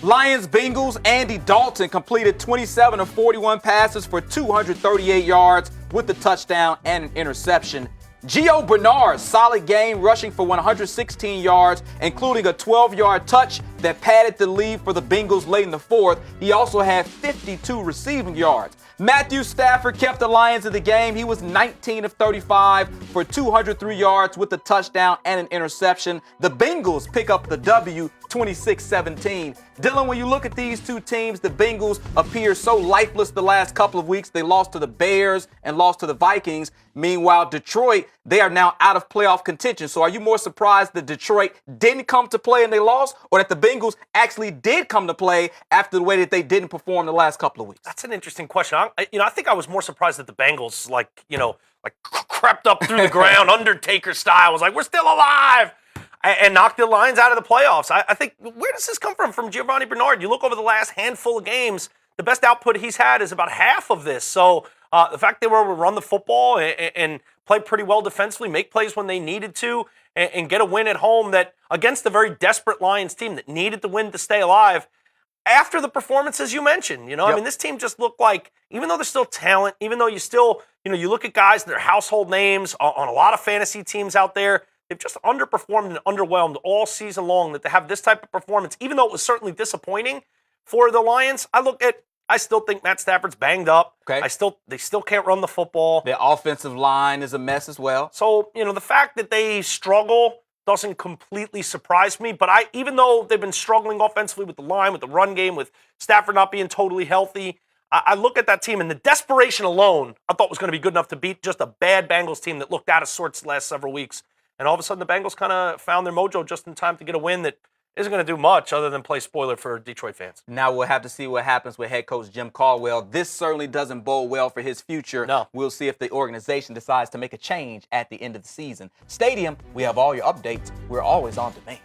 Lions Bengals, Andy Dalton completed 27 of 41 passes for 238 yards with the touchdown and an interception. Giovani Bernard, solid game, rushing for 116 yards, including a 12-yard touch that padded the lead for the Bengals late in the fourth. He also had 52 receiving yards. Matthew Stafford kept the Lions in the game. He was 19 of 35 for 203 yards with a touchdown and an interception. The Bengals pick up the W 26-17. Dylan, when you look at these two teams, the Bengals appear so lifeless the last couple of weeks. They lost to the Bears and lost to the Vikings. Meanwhile, Detroit, they are now out of playoff contention. So are you more surprised that Detroit didn't come to play and they lost, or that the Bengals actually did come to play after the way that they didn't perform the last couple of weeks? That's an interesting question. I think I was more surprised that the Bengals, crept up through the ground, Undertaker style, was like, we're still alive, and knocked the Lions out of the playoffs. I think, where does this come from Giovani Bernard? You look over the last handful of games, the best output he's had is about half of this. So the fact they were able to run the football and play pretty well defensively, make plays when they needed to, and get a win at home that against a very desperate Lions team that needed the win to stay alive. After the performances you mentioned, Yep. I mean, this team just looked like, even though there's still talent, even though you still, you look at guys, they're household names on a lot of fantasy teams out there, they've just underperformed and underwhelmed all season long. That they have this type of performance, even though it was certainly disappointing for the Lions. I still think Matt Stafford's banged up. Okay. They still can't run the football. Their offensive line is a mess as well. So, the fact that they struggle doesn't completely surprise me. But even though they've been struggling offensively with the line, with the run game, with Stafford not being totally healthy, I look at that team, and the desperation alone I thought was going to be good enough to beat just a bad Bengals team that looked out of sorts the last several weeks. And all of a sudden, the Bengals kind of found their mojo just in time to get a win that isn't going to do much other than play spoiler for Detroit fans. Now we'll have to see what happens with head coach Jim Caldwell. This certainly doesn't bode well for his future. No. We'll see if the organization decides to make a change at the end of the season. Stadium, we have all your updates. We're always on demand.